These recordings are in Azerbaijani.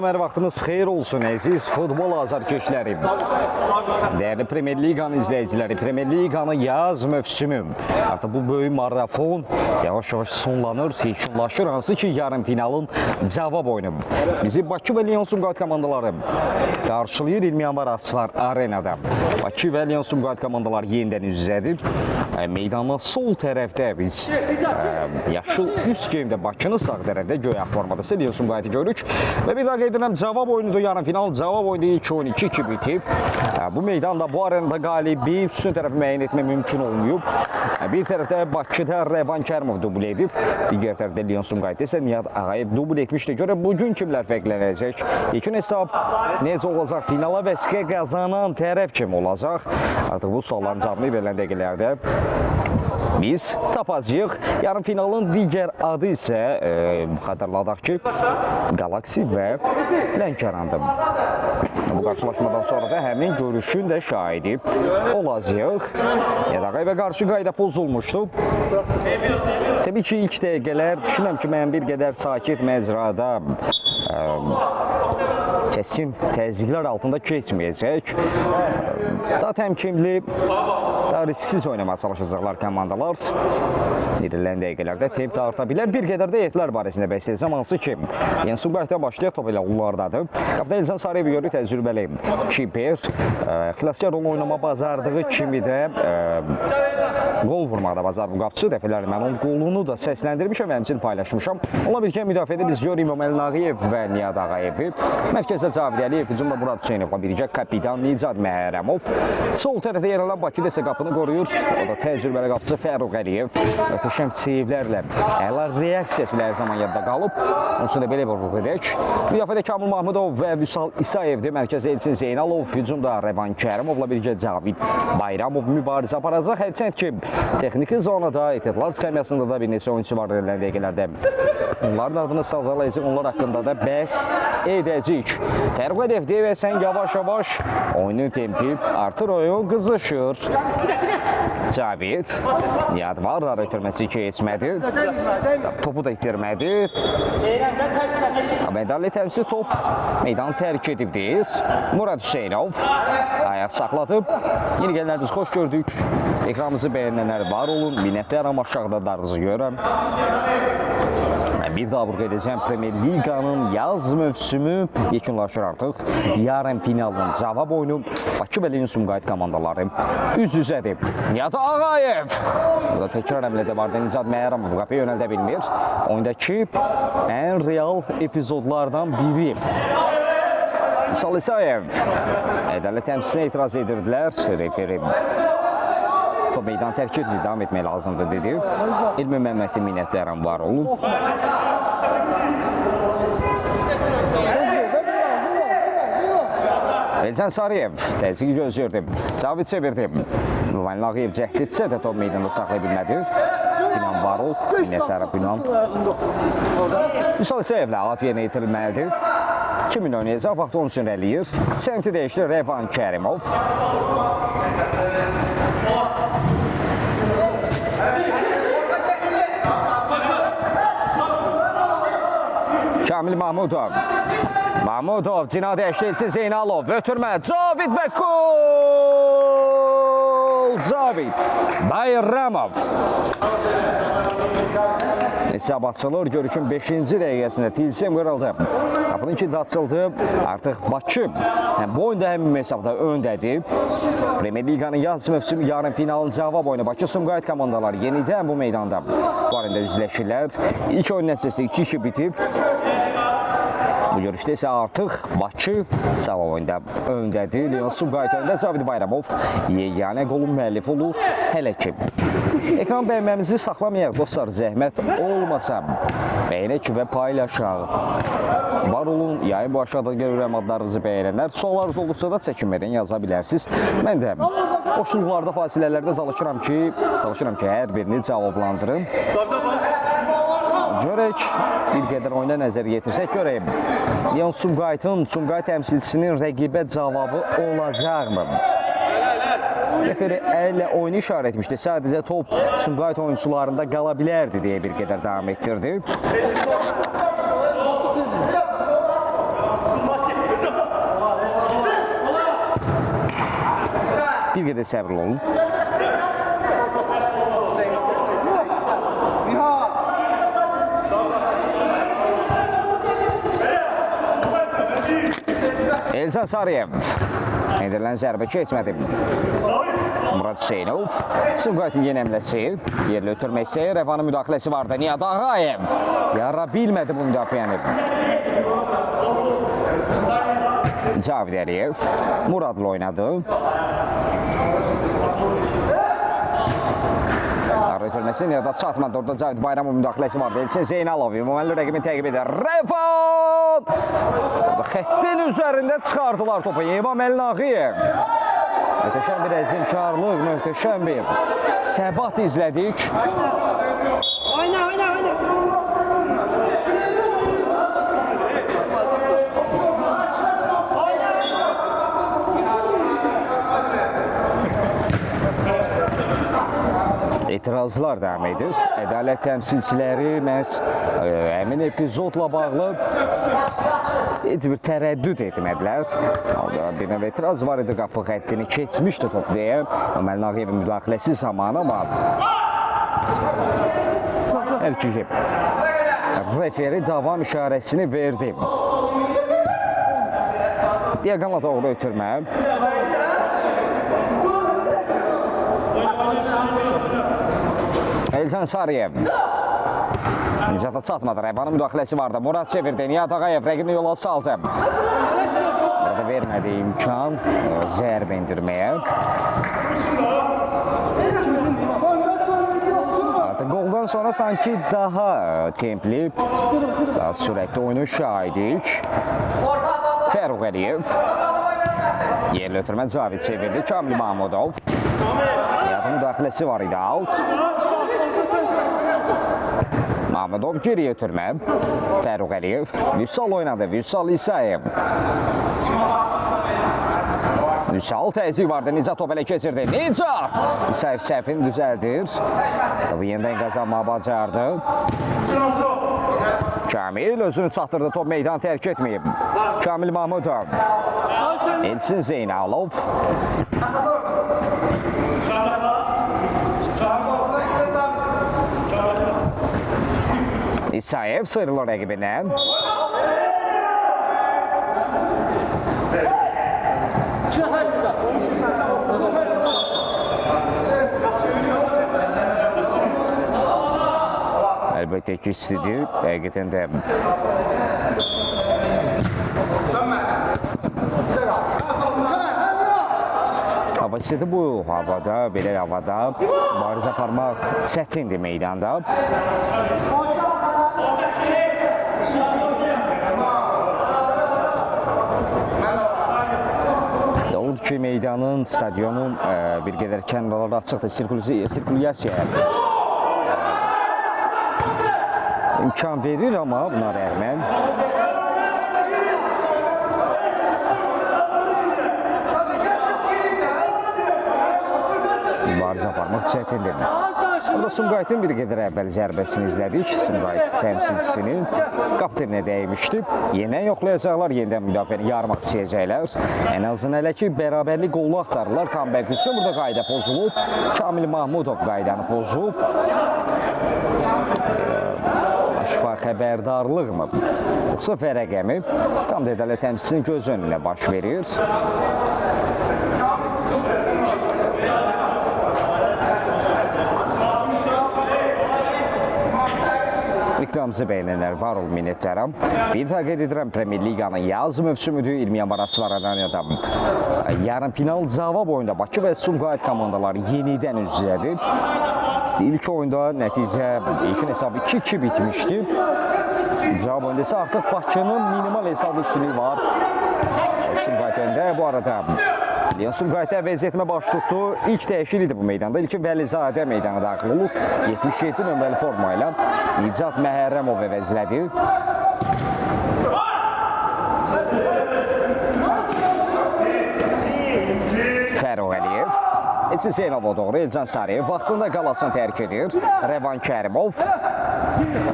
Salam, hər vaxtınız xeyir olsun əziz futbol azarkeşləri. Dəyərli Premier Liqanın izləyiciləri, Premier Liqanın yaz mövsümü. Artıq bu böyük marafon yavaş-yavaş sonlanır, seçimlaşır. Hansı ki, yarın finalın cavab oyunu. Bizi Bakı və Lyon Sumqayıt komandaları qarşılayır 20 yanvar Asfar Arenada. Bakı və Lyon Sumqayıt komandaları yenidən üz-üzədir. Meydanın sol tərəfdə biz yaşıl üst geyimdə Bakının sağ tərəfdə göy formada Lyon Sumqayıtı görürük. Və bir daha qeyd edirəm, cavab oyunudur, yarın final cavab oyunu 2-12-2 bitib. Bu meydanda, bu arenada qalibi üstün tərəfi müəyyən etmək mümkün olmayıb. Bir tərəfdə Bakıda Rəvan Kərimov dubl edib, digər tərəfdə Lyon Sumqayıtda isə Nihat Ağayev dubl etmişdir. Görə bugün kimlər fərqlənəcək? İlkin hesab necə olacaq? Finala vəsqə qazanan tərəf kim olacaq? Artıq bu sualların cavabını verilən dəqiqələrdə biz tapacağıq. Yarın finalın digər adı isə xatırladaq ki, Galaxy və Lənkərandır. Bu qarşılaşmadan sonra da həmin görüşün də şahidi olacaq. Yedağay və qarşı qayda pozulmuşdu. Təbii ki, ilk dəqiqələr düşünürəm ki, mən bir qədər sakit məcrada kəskin təzyiqlər altında keçməyəcək. Daha təmkinli, daha risksiz oynamaya çalışacaqlar komandalar. İrilən dəqiqələrdə temp də arta bilər. Bir qədər də heyətlər barəsində bəsləyəcəm, hansı ki, Lyon Sumqayıtdan başlayaq, top elə onlardadır. Kapitan Elcan Sarıyev görür, təcrübəli kiper, xilaskar rol oynama bacardığı kimi də qol vurmaqda bacar bu qapçı. Dəfələrlə mən onun qolunu da səsləndirmişəm və həmçinin paylaşmışam. Onunla birlikdə müdafiədə biz görürük İmam Əli və Nihat Ağayevi. Mərkəzdə Cavid Əliyev, hücumda Murad Hüseynovla birlikdə kapitan Nicat Məhrəmov. Sol tərəfdə yer alan Bakıda isə qapını qoruyur. O da təcrübəli qapçı Fərruq Əliyev. Möhtəşəm seyvlərlə, əla reaksiyası ilə hər zaman yadda qalıb. Onun üçün də belə bir ruh edək. Müdafiədə Kamil Mahmudov və Vüsal İsayevdir. Mərkəzdə Elçin Zeynalov, hücumda Rəvan Kərimovla birlikdə Cavid Bayramov mübarizə aparacaq. Hərçənd ki, texniki zonada, ehtiyatlar skamyasında da bir neçə oyunçu var verilən dəqiqələrdə. Onların adını sağlayacaq, onlar haqqında da bəhs edəcəyik. Fərruq Əliyev deyəsən yavaş-yavaş oyunun tempi artır, oyun qızışır. Cavid, Nihat var, ötürməsi keçmədi. Topu da itirmədi. Medalli təmsil top meydanı tərk edibdir. Murad Hüseynov ayaq saxladıb. Yeni gələnlər biz xoş gördük. Ekranımızı bəyənənlər var olun. Minnətlər aşağıda darınızı görürəm. Bir daha vurğu edəcəm, Premier Liqanın yaz mövsümü yekunlaşır artıq. Yarın finalın cavab oyunu Bakı və Lyon Sumqayıt komandaları üz-üzədir. Nihat Ağayev. Burada təkrar əmlədə var. Nicat Məhrəmov qapıya yönəldə bilmir. Oyundakı ən real epizodlardan biri. Vüsal İsayev. Ədalət təmsilinə etiraz edirdilər. Referi top meydan tərk etmir, davam etmək lazımdır dedi. İlmi Məmmədli minnətlərim var olun. Elcan Sarıyev təzyiqi gözləyirdi. Cavid çevirdi. Nurmanlı Ağayev cəhd etsə də top meydanda saxlaya bilmədi. Binan var ol, minnətlərim Binan. Vüsal İsayevlə at yerinə yetirilməlidir. Kimin oynayacaq, vaxtı onun üçün əliyir. Səmti dəyişdir Rəvan Kərimov. Kamil Mahmudov. Mahmudov, Cina dəyişdirsin Zeynalov. Ötürmə, Cavid və gol! Cavid Bayramov. Hesab açılır. Görüşün 5-ci dəqiqəsində Tilsim qırıldı. Qapının kilidi açıldı. Artıq Bakı bu oyunda həmin hesabda öndədir. Premier Liqanın yaz mövsümü yarın finalın cavab oyunu. Bakı Sumqayıt komandaları yenidən bu meydanda bu arada üzləşirlər. İlk oyun nəticəsi 2-2 bitib. Bu görüşdə isə artıq Bakı cavab oyunda öndədir. Lyon Sumqayıt öndə Cavid Bayramov yeganə qolun müəllifi olur hələ ki. Ekran bəyənməmizi saxlamayaq dostlar, zəhmət olmasa bəyənək və paylaşaq. Var olun, yayın bu aşağıda görürəm adlarınızı bəyənənlər. Suallarınız olduqca da çəkinmədən yaza bilərsiniz. Mən də boşluqlarda, fasilələrdə çalışıram ki, hər birini cavablandırın. Görək, bir qədər oyuna nəzər yetirsək, görəyim. Lyon Sumqayıtın, Sumqayıt təmsilçisinin rəqibə cavabı olacaqmı? Referi əllə oyunu işarə etmişdi. Sadəcə top Sumqayıt oyuncularında qala bilərdi deyə bir qədər davam etdirdi. Bir qədər səbirli olun. Elzan Sarıyev. Edilən zərbə keçmədi. Murad Hüseynov. Sumqayıtın yeni əmləsi. Yerli ötürməsi. Rəvanın müdaxiləsi vardı. Nihat Ağayev. Yara bilmədi bu müdafiəni. Cavid Əliyev. Muradlı oynadı. Ötürməsi Niyada çatmadı. Orada Cavid Bayramın müdaxiləsi vardı. Elçin Zeynalov. Müəlli rəqibini təqib edir. Rəvan! Xəttin üzərində çıxardılar topu. İmam Əlnağıyev. Möhtəşəm bir əzimkarlıq, möhtəşəm bir səbat izlədik. Oyna, oyna, oyna. etirazlar davam edir. Ədalət təmsilçiləri məhz həmin epizodla bağlı heç bir tərəddüd etmədilər. Bir növ etiraz var idi, qapı xəttini keçmişdi top deyə. Ömər Nağıyevin müdaxiləsi zamanı, amma hər ki referi davam işarəsini verdi. Diaqonla doğru ötürmə. Elzan Sarıyev. Nicata çatmadı. Rəvanın müdaxiləsi vardı. Murad çevirdi. Nihat Ağayev rəqibini yola saldı. Burada vermədi imkan zərbə indirməyə. Qoldan sonra sanki daha templi, daha sürətli oyunu şahidik. Fəruq Əliyev. Yerli ötürmə Cavid çevirdi. Kamil Mahmudov. Nihatın müdaxiləsi var idi. Out. Mahmudov geriyə ötürmə. Fəruq Əliyev. Vüsal oynadı. Vüsal İsayev. Vüsal təzyiq vardı. Nicat top elə keçirdi. Nicat! İsayev səhvini düzəldir. Topu yenidən qazanmağı bacardı. Kamil özünü çatdırdı. Top meydan tərk etməyib. Kamil Mahmudov. Elçin Zeynalov. İsayev sıyrılır rəqibindən. Əlbəttə ki, istidir. Həqiqətən də hava istedi bu havada, belə havada mübarizə aparmaq çətindir meydanda. Doğrudur ki, meydanın, stadionun bir qədər kənarları açıqdır. Sirkulyasiyaya imkan verir, amma buna rəğmən mübarizə aparmaq çətindir. Burada Sumqayıtın bir qədər əvvəl zərbəsini izlədik. Sumqayıt təmsilçisinin kapterinə dəymişdi. Yenidən yoxlayacaqlar, yenidən müdafiəni yarmaq istəyəcəklər. Ən azından hələ ki, bərabərlik qolu axtarırlar. Comeback üçün burada qayda pozulub. Kamil Mahmudov qaydanı pozub. Şifa xəbərdarlıq mı? Yoxsa fərəqə mi? Tam dedələ təmsilçinin göz önünə baş verir. İkramızı bəyənənlər var ol minnətlərim. Bir təqid edirəm, Premier Liqanın yaz mövsümüdür. 20 yanvar Asfar Arenada yarım final cavab oyunda Bakı və Sumqayıt komandaları yenidən üz-üzədir. İlk oyunda nəticə ilkin hesabı 2-2 bitmişdi. Cavab oyunda isə artıq Bakının minimal hesab üstünlüyü var. Sumqayıt öndə. Bu arada Sumqayıt'a vəziyyətmə baş tutdu. İlk dəyişiklik idi bu meydanda. İlkin Vəlizadə meydana daxil olub. 77 nömrəli formayla İcat Məhərrəmov əvəzlədi. Fəruq Əliyev. Elçin Zeynalova doğru Elcan Sarıyev vaxtında qalasını tərk edir. Rəvan Kərimov.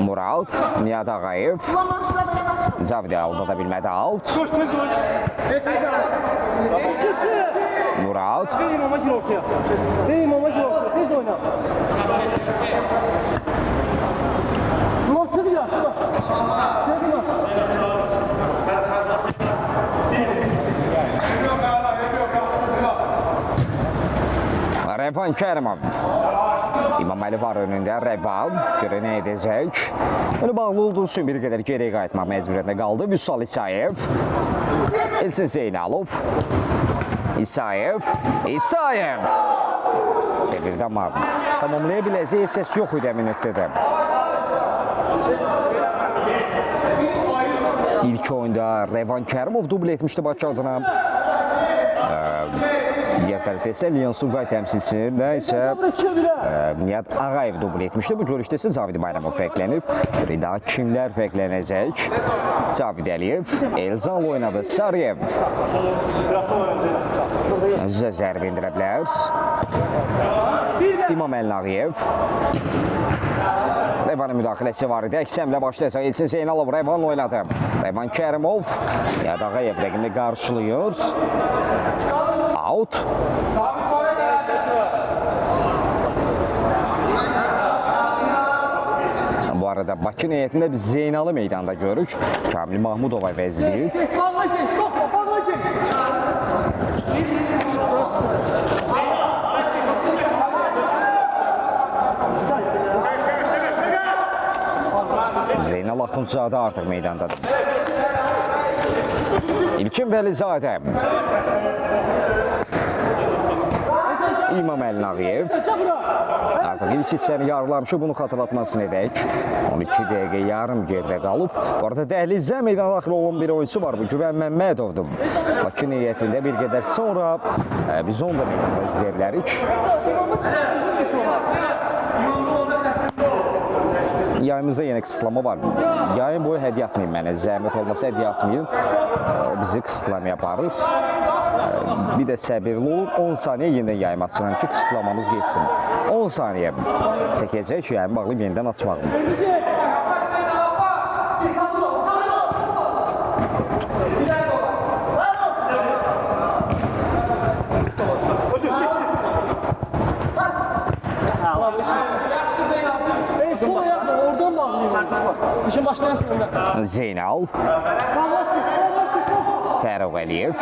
Murad. Nihat Ağayev. Cavid alda da bilmədi. Out. Murad. Ver imama gir ortaya. Ver imama gir ortaya. Tez oyna. Ulan çık ya. Çık ya. Rəvan Kərimov. İmam Əli var önündə, Rəvan görə nə edəcək? Önü bağlı olduğu üçün bir qədər geriyə qayıtmaq məcburiyyətində qaldı. Vüsal İsayev, Elçin Zeynalov, İsayev. Sevirdə Marmur. Tamamlaya biləcək səs yox idi əmin nöqtədə. İlk oyunda Rəvan Kərimov dubl etmişdi Bakı adına. Digər tərəfdə isə Leon Sugay təmsilçisində isə Nihat Ağayev dubl etmişdi. Bu görüşdə isə Cavid Bayramov fərqlənib. Daha kimlər fərqlənəcək? Cavid Əliyev, Elzanla oynadı. Sarıyev. Üzə zərbə indirə bilər. İmam Əlnağıyev. Rəvanın müdaxiləsi var idi. Əksəmlə başlayacaq. Elçin Zeynalov Rəvanla oynadı. Rəvan Kərimov Nihat Ağayev rəqimini qarşılayır. Out. Bu arada Bakı heyətində biz Zeynalı meydanda görürük. Kamil Mahmudova vəzləyib. Zeynal Axundzadə artıq meydandadır. İlkin Vəlizadə. İmam Əlnağıyev. Artıq ilk hissəni yarılamışı bunu xatırlatmasını edək. 12 dəqiqə yarım geridə qalıb. Bu arada dəhlizdə meydana daxil olan bir oyuncu var. Bu Güvən Məmmədovdur. Bakı niyyətində bir qədər sonra biz onu da meydanda izləyə bilərik. Yayımızda yenə qısıtlama var. Yayın boyu hədiyyə atmayın mənə. Zəhmət olmasa hədiyyə atmayın. O bizi qısıtlamaya aparır. Bir də səbirli olur. 10 saniyə yenidən yayım açıram ki, qısıtlamamız geçsin. 10 saniyə çəkəcək yayım bağlayıb yenidən açmağım. İşin başlayan sonunda. Zeynal. Fəruq Əliyev.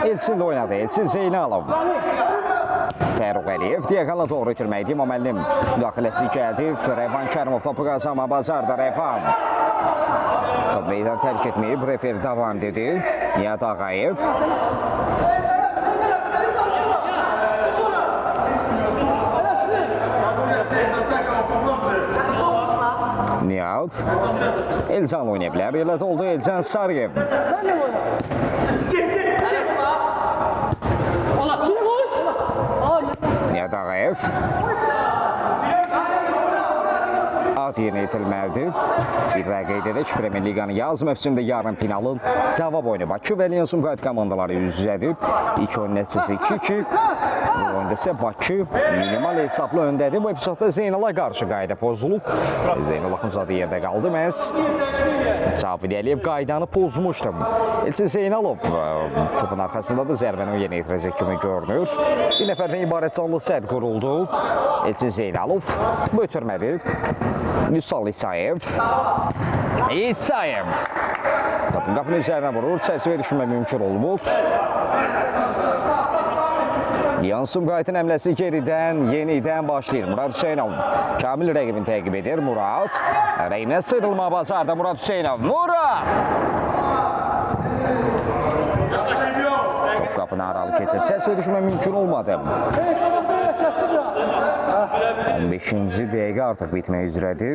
Elçinlə oynadı. Elçin Zeynalov. Fəruq Əliyev diaqonala doğru itirməkdir. İmam Əlinin müdaxiləsi gəldi. Rəvan Kərimov topu qazanma bacardı. Rəvan. Meydan tərk etməyib. Refer davam dedi. Nihat Ağayev. Nihat. Elzan oynaya bilər. Elə də oldu Elzan Sarıyev. Nihat Ağayev. At yerinə itirilməlidir. Bir rəqeyd edək. Premyer Liqanın yaz mövsümdə yarım finalın cavab oyunu Bakı və Leon Sumqayıt komandaları üz-üzədir. İlk oyun nəticəsi 2-2. Bu oyunda isə Bakı minimal hesablı öndədir. Bu epizodda Zeynala qarşı qayda pozulub. Zeynal Axundzadə yerdə qaldı. Məhz Cavid Əliyev qaydanı pozmuşdu. Elçin Zeynalov topun arxasında da zərbəni yenə yetirəcək kimi görünür. Bir nəfərdən ibarət canlı sədd quruldu. Elçin Zeynalov bu ötürmədi. Vüsal İsayev. Topun qapının üzərinə vurur. Çərçivə düşmə mümkün olmur. Leon Sumqayıtın əmləsi geridən, yenidən başlayır. Murad Hüseynov Kamil rəqibini təqib edir. Murad rəyinə sıyrılma bacardı. Murad Hüseynov. Murad! Top qapını aralı keçir. Çərçivə düşmə mümkün olmadı. 15-ci dəqiqə artıq bitmək üzrədir.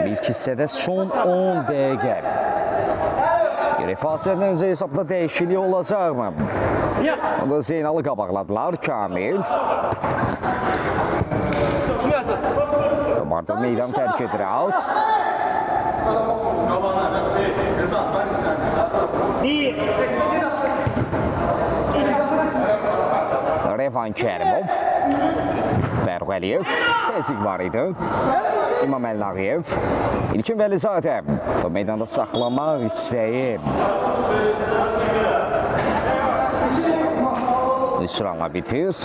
İlk hissədə son 10 dəqiqə. Fasilədən öncə hesabda dəyişiklik olacaqmı? Onda Zeynalı qabaqladılar. Kamil. Artıq meydan tərk edir. Out. Rəvan Kərimov. Fəruq Əliyev. Təzyiq var idi. İmam Əlnağıyev. İlkin Vəlizadə. Meydanda saxlamaq istəyi. süranla bitir.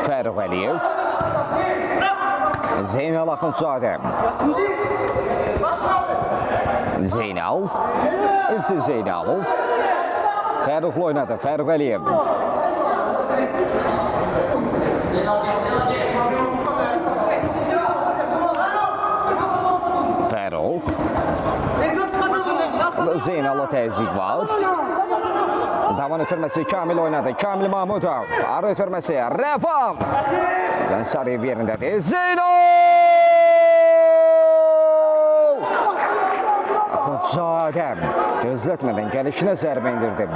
Fərruq Əliyev. Zeynal Axundzadə. Zeynal. İlçin Zeynalov. Fərruqlu oynadı. Fərruq Əliyev. Fərruq. Zeynal'a təzyiq var. Davan ötürməsi Kamil oynadı. Kamil Mahmudov. Ara ötürməsi Rəfan. Zənsariyev yerindədir. Zeynal! Axundzadəm. Gözlətmədən gəlişinə zərbə indirdim.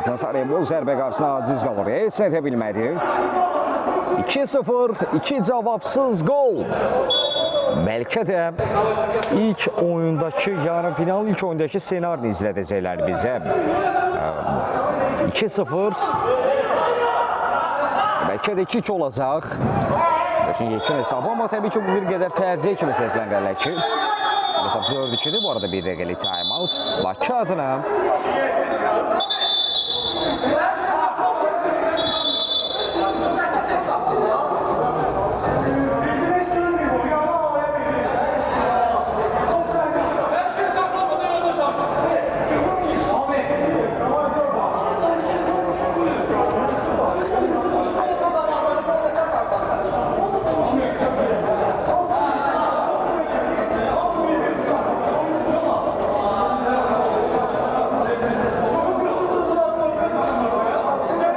Zənsariyev bu zərbə qarşısına aciz qalır. Heç nə edə bilmədi. 2-0, 2 cavabsız gol. Bəlkə də ilk oyundakı, yarım final ilk oyundakı ssenarini izlədəcəklər bizə. 2-0. Bəlkə də 2-2 olacaq. Yekun hesabı, amma təbii ki, bu bir qədər fərziyə kimi səsləndirilər ki. Mesela 4-2'dir bu arada, bir dəqiqəlik time out. Bakı adına.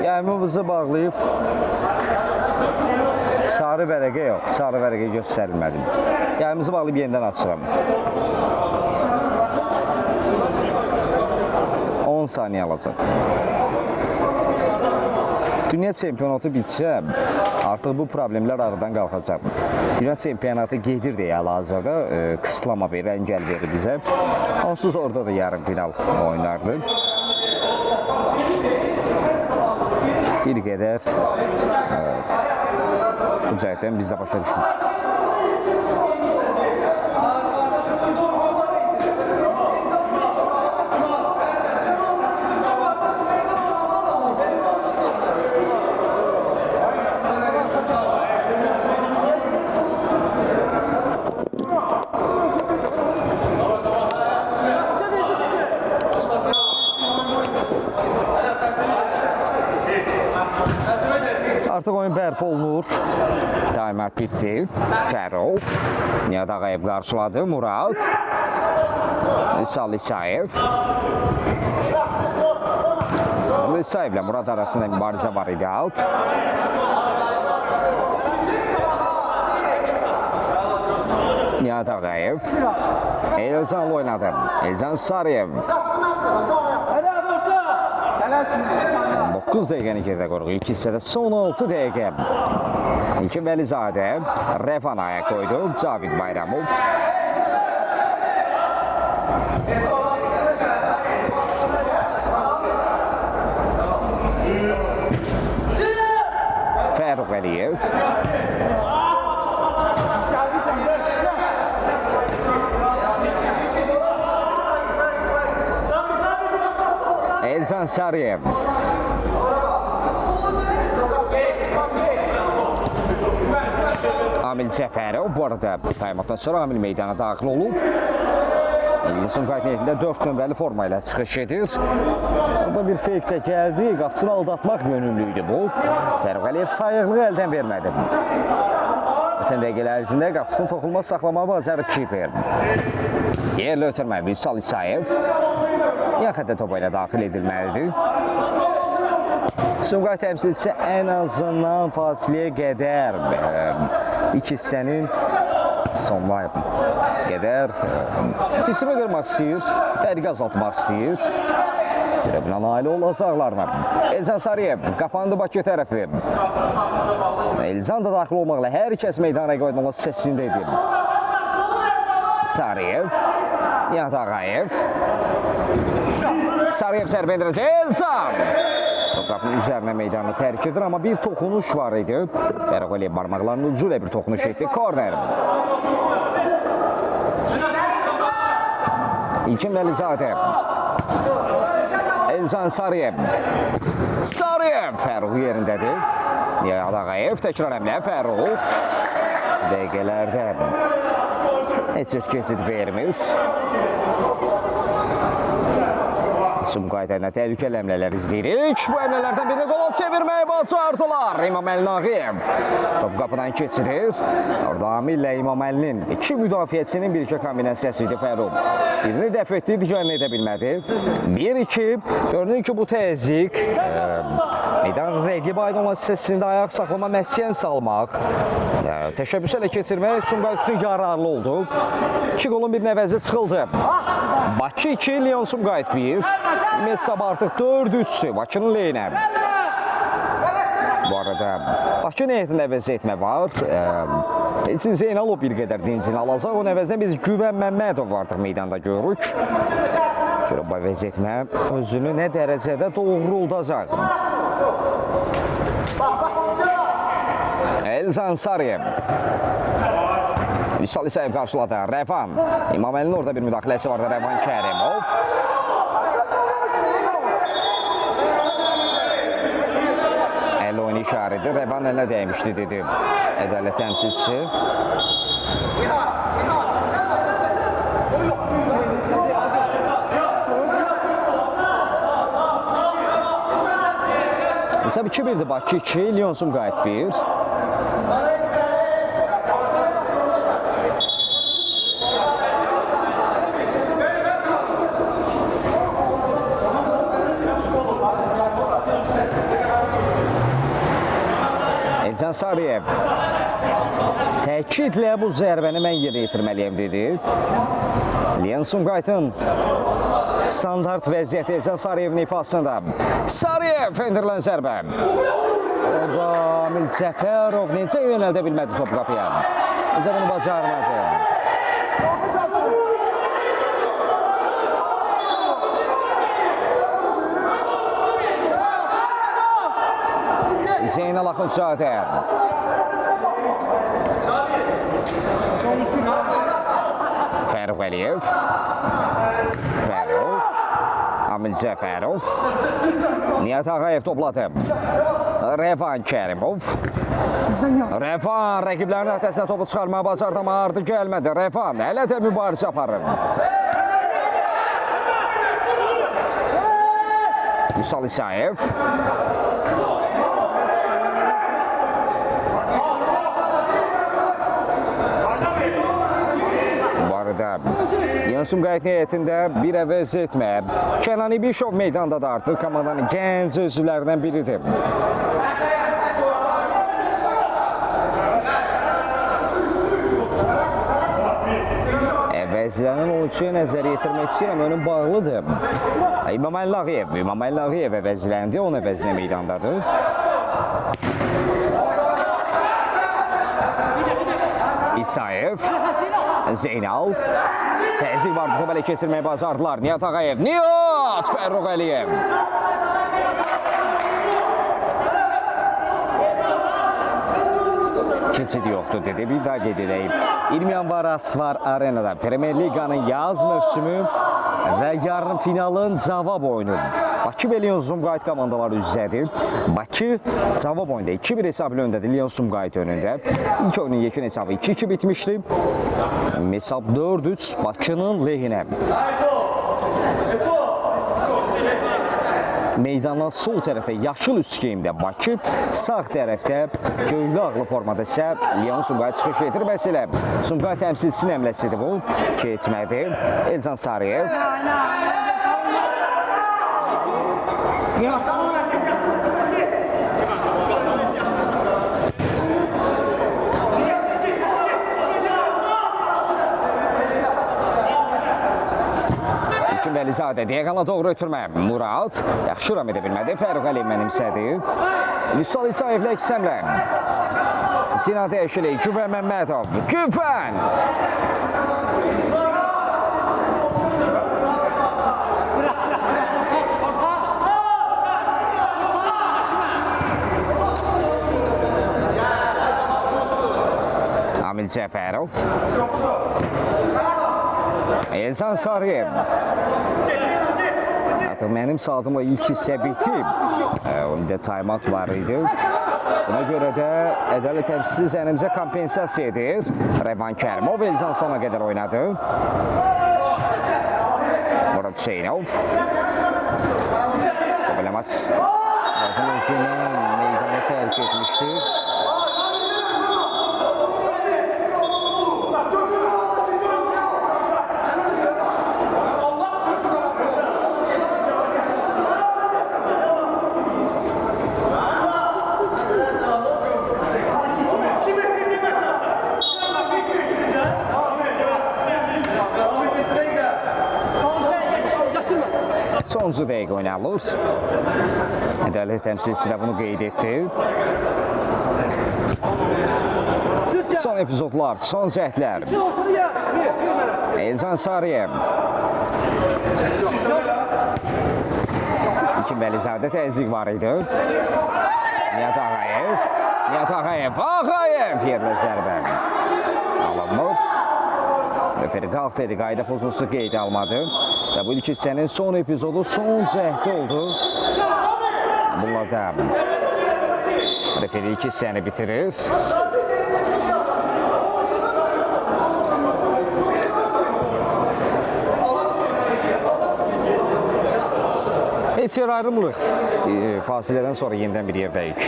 Yayımımızı bağlayıb sarı vərəqə yox, sarı vərəqə göstərilmədi. Yayımımızı bağlayıb yenidən açıram. 10 saniyə alacaq. Dünya çempionatı bitsə, artıq bu problemlər aradan qalxacaq. Dünya çempionatı gedir deyə hal-hazırda qısıtlama verir, əngəl verir bizə. Onsuz orada da yarım final oynardı. Bir qədər bu cəhətdən biz də başa düşdük. Artıq oyun bərpa olunur. Daimət bitdi. Fərruq. Nihat Ağayev qarşıladı. Murad. İsayev. İsayev ilə Murad arasında mübarizə var idi. Out. Nihat Ağayev. Elcan'la oynadı. Elcan Sarıyev. 9 dəqiqəni gerdə qoruq. İlk hissədə son 6 dəqiqə. İlkin Vəlizadə Rəfan ayaq qoydu. Cavid Bayramov. Fərruq Əliyev. Elcan Sarıyev. Amil Cəfərov bu arada taymatdan sonra Amil meydana daxil olub. İlgisin qaytniyetində 4 nömrəli forma ilə çıxış edir. Orada bir fake də gəldi. Qapısını aldatmaq yönümlüydü bu. Fərruq Əliyev sayıqlığı əldən vermədi. Ötən dəqiqələr ərzində qapısını toxunmaz saxlamağı bacarıb kiper. Yerli ötürmə Vüsal İsayev. Yan xəttə topa ilə daxil edilməlidir. Sumqayıt təmsilçisi ən azından fasiləyə qədər ilk hissənin sonuna qədər kesimi qırmaq istəyir, fərqi azaltmaq istəyir. Görə bilən ailə olacaqlarına. Elcan Sarıyev qapandı Bakı tərəfi. Elcan da daxil olmaqla hər kəs meydana qoyduğunda səsində edir. Sarıyev, Nihat Ağayev. Sarıyev zərbə endirəcək. Elcan! Qapının üzərinə meydanı tərk edir, amma bir toxunuş var idi. Fərruq Əliyev barmaqlarının ucu ilə bir toxunuş etdi. Korner. İlkin Vəlizadə. Elzan Sarıyev. Sarıyev Fərruh yerindədir. Nihat Ağayev təkrar həmlə Fərruh. Dəqiqələrdə heç bir keçid vermir. Sumqayıt əlinə təhlükəli həmlələr izləyirik. Bu həmlələrdən birini qola çevirməyi bacardılar. İmam Əli Nağıyev top qapıdan keçirir. Orada Amillə İmam Əlinin iki müdafiəçinin birlikdə kombinasiyası idi Fərruh. Birini dəf etdi, digərini edə bilmədi. 1-2. Görünür ki, bu təzyiq meydan rəqib aydınlığı hissəsində ayaq saxlama məskən salmaq, təşəbbüs ələ keçirmək Sumqayıt üçün yararlı oldu. 2 qolun bir nəvəzi çıxıldı. Bakı 2, Leon Sumqayıt 1. Mesab artıq 4-3'dür Bakının lehinə. Bu arada Bakı niyətində əvəz etmə var. Elçin Zeynalov bir qədər dincini alacaq. O əvəzdən biz Güvən Məmmədov artıq meydanda görürük. Görə bu əvəz etmə özünü nə dərəcədə doğruldacaq. Elzan Sarıyev. Vüsal İsayev qarşıladı. Rəvan. İmam Əlinin orada bir müdaxiləsi vardı. Rəvan Kərimov. Əli oyunu işarədir. Rəvan əlinə dəymişdi, dedi ədalət təmsilçisi. Hesab 2-1'dir Bakı 2, Leon Sumqayıt 1. Elzan Sarıyev təkidlə bu zərbəni mən yerə yetirməliyəm, dedi. Leon Sumqayıtın standart vəziyyəti Elzan Sarıyevin ifasında. Sarıyev endirilən zərbə. Orada Amil Cəfərov necə yönəldə bilmədi top qapıya. Necə bunu bacarmadı. Zeynal Axundzadə. Fərruh Əliyev. Fərruh. Amil Cəfərov. Nihat Ağayev topladı. Rəvan Kərimov. Rəvan rəqiblərin öhdəsinə topu çıxarmağa bacardı, amma ardı gəlmədi. Rəvan hələ də mübarizə aparır. Vüsal İsayev. Leon Sumqayıt niyyətində bir əvəz etmə. Kənan İbişov meydanda da artıq komandanın gənc özvlərindən biridir. Əvəzlərin oyuncuya nəzər yetirmək istəyirəm, önüm bağlıdır. İmam Əli Nağıyev. İmam Əli Nağıyev əvəzləndi, onun əvəzinə meydandadır. İsayev. Zeynal. Təzyiq var, bu belə keçirməyi bacardılar. Nihat Ağayev. Nihat Fərruh Əliyev. Keçid yoxdur, dedi. Bir daha qeyd edəyim. 20 yanvar Asvar Arenada Premier Liqanın yaz mövsümü və yarın finalın cavab oyunu. Bakı və Leon Sumqayıt komandaları üz-üzədir. Bakı cavab oyunda 2-1 hesabı öndədir Leon Sumqayıt önündə. İlk oyunun yekun hesabı 2-2 bitmişdi. Hesab 4-3 Bakının lehinə. Meydanın sol tərəfdə yaşıl üçgeyimdə Bakı, sağ tərəfdə göylü ağlı formada isə Leon Sumqayıt çıxış edirməsi ilə Sumqayıt təmsilçisinin əmləsidir bu. Keçmədi. Elzan Sarıyev. Vəlizadə diaqana doğru ötürmə. Murad yaxşı ram edə bilmədi. Fərruh Əliyev mənimsədi. Vüsal İsayevlə əksəmlə. Cina dəyişili. Güvən Məmmədov. Güvən! Amil Cəfərov. Elcan Sarıyev. Artıq mənim saatıma ilk hissə bitib. Onda taymat var idi. Buna görə də ədalət təmsilçisi zənimizə kompensasiya edir. Rəvan Kərimov Elcan sona qədər oynadı. Murad Hüseynov. Biləməz. Bakın özündən meydanı tərk etmişdir. Sonuncu dəqiqə oynanılır. Ədalət təmsilçisi də bunu qeyd etdi. Son epizodlar, son cəhdlər. Elcan Sarıyev. İlkin Bəlizadə təzyiq var idi. Nihat Ağayev. Nihat Ağayev. Ağayev yerlə zərbə. Alınmır. Referi qalx dedi, qayda pozuntusu qeydə almadı. Və bu ilk hissənin son epizodu son cəhdi oldu. Bununla da referi ilk hissəni bitirir. Heç yer ayrılmırıq. Fasilədən sonra yenidən bir yerdəyik.